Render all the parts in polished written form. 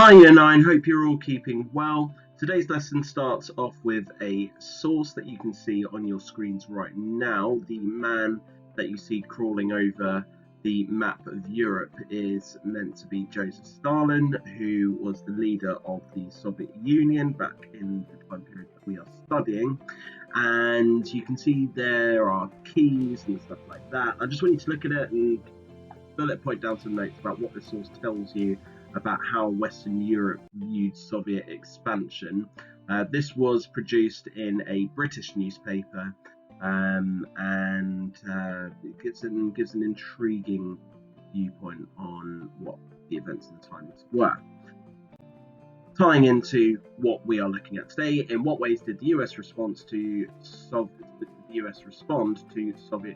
Hi Year 9, hope you're all keeping well. Today's lesson starts off with a source that you can see on your screens right now. The man that you see crawling over the map of Europe is meant to be Joseph Stalin, who was the leader of the Soviet Union back in the time period that we are studying. And you can see there are keys and stuff like that. I just want you to look at it and bullet point down some notes about what this source tells you about how Western Europe viewed Soviet expansion. This was produced in a British newspaper, and it gives an intriguing viewpoint on what the events of the times were. Tying into what we are looking at today, in what ways did the US respond to Soviet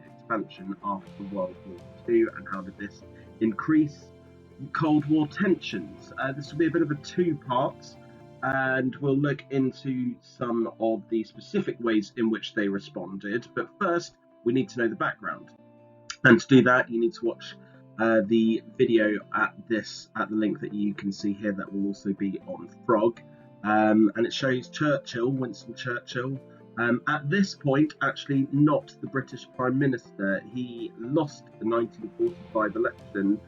expansion after World War II, and how did this increase Cold War tensions? This will be a bit of a two-part, and we'll look into some of the specific ways in which they responded. But first, we need to know the background, and to do that, you need to watch the video at the link that you can see here. That will also be on Frog, and it shows Winston Churchill. At this point, actually not the British Prime Minister. He lost the 1945 election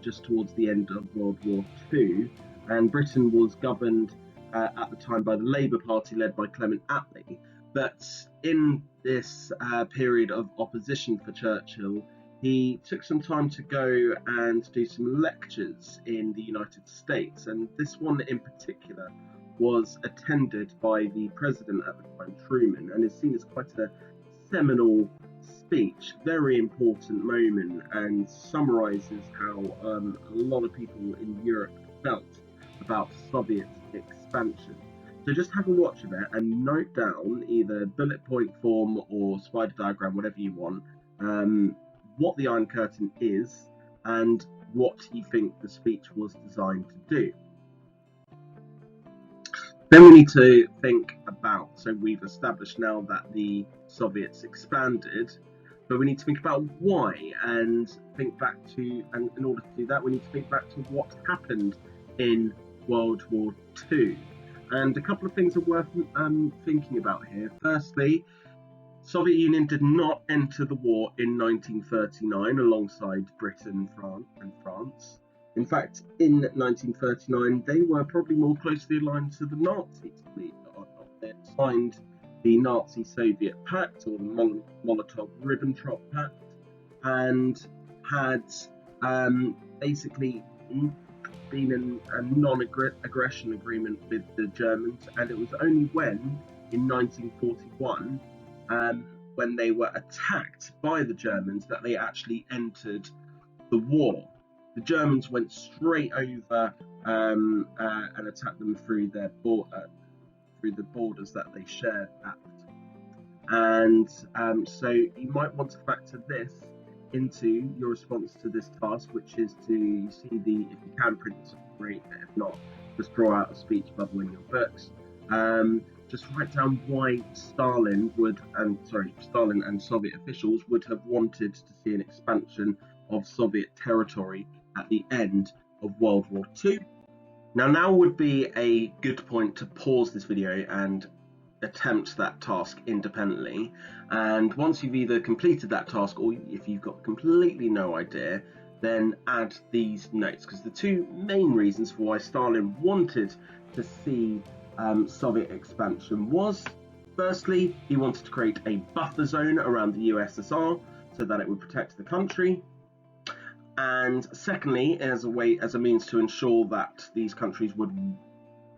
just towards the end of World War II, and Britain was governed at the time by the Labour Party led by Clement Attlee. But in this period of opposition for Churchill, he took some time to go and do some lectures in the United States, and this one in particular was attended by the president at the time, Truman, and is seen as quite a seminal speech, very important moment, and summarizes how a lot of people in Europe felt about Soviet expansion. So just have a watch of it and note down, either bullet point form or spider diagram, whatever you want, what the Iron Curtain is and what you think the speech was designed to do. Then we need to think about, so we've established now that the Soviets expanded, but we need to think about why, and think back to, and in order to do that, we need to think back to what happened in World War II. And a couple of things are worth thinking about here. Firstly, Soviet Union did not enter the war in 1939 alongside Britain, and France. In fact, in 1939, they were probably more closely aligned to the Nazis, believe it or not. They had signed the Nazi-Soviet Pact, or the Molotov-Ribbentrop Pact, and had basically been a non-aggression agreement with the Germans, and it was only when, in 1941, when they were attacked by the Germans, that they actually entered the war. The Germans went straight over and attacked them through the borders that they shared at the time. And so you might want to factor this into your response to this task, which is to see if you can print this, great. If not, just draw out a speech bubble in your books. Just write down why Stalin and Soviet officials would have wanted to see an expansion of Soviet territory at the end of World War II. Now would be a good point to pause this video and attempt that task independently. And once you've either completed that task, or if you've got completely no idea, then add these notes, because the two main reasons for why Stalin wanted to see Soviet expansion was, firstly, he wanted to create a buffer zone around the USSR so that it would protect the country, and secondly, as a means to ensure that these countries would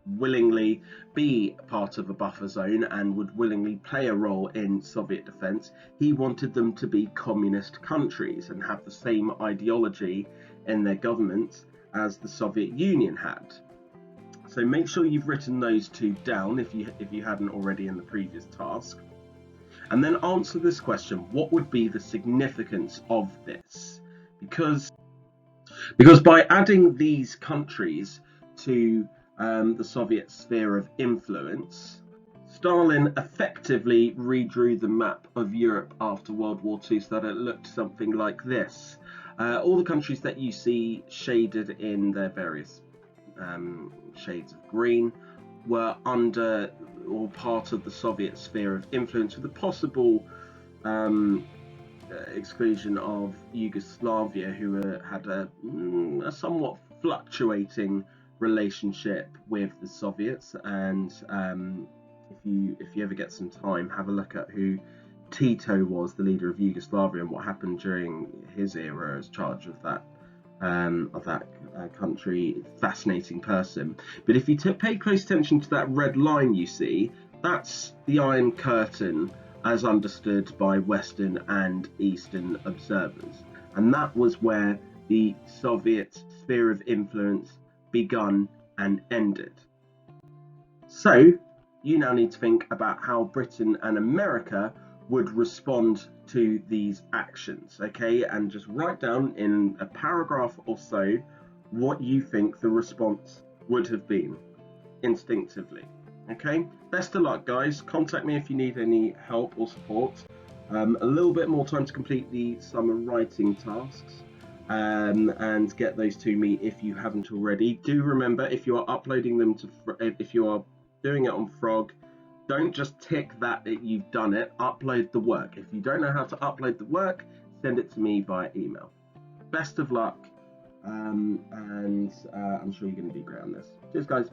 willingly be part of a buffer zone and would willingly play a role in Soviet defense. He wanted them to be communist countries and have the same ideology in their governments as the Soviet Union had. So make sure you've written those two down if you hadn't already in the previous task. And then answer this question: what would be the significance of this? Because by adding these countries to the Soviet sphere of influence, Stalin effectively redrew the map of Europe after World War II so that it looked something like this. All the countries that you see shaded in their various shades of green, were under or part of the Soviet sphere of influence, with the possible exclusion of Yugoslavia, who had a somewhat fluctuating relationship with the Soviets. And if you ever get some time, have a look at who Tito was, the leader of Yugoslavia, and what happened during his era as charge of that country. Fascinating person. But if you pay close attention to that red line you see, that's the Iron Curtain as understood by Western and Eastern observers. And that was where the Soviet sphere of influence begun and ended. So you now need to think about how Britain and America would respond to these actions, okay? And just write down in a paragraph or so what you think the response would have been instinctively. Okay, best of luck, guys. Contact me if you need any help or support. A little bit more time to complete the summer writing tasks and get those to me if you haven't already. Do remember, if you are uploading them to, if you are doing it on Frog, don't just tick that you've done it. Upload the work. If you don't know how to upload the work, send it to me by email. Best of luck, and I'm sure you're going to do great on this. Cheers, guys.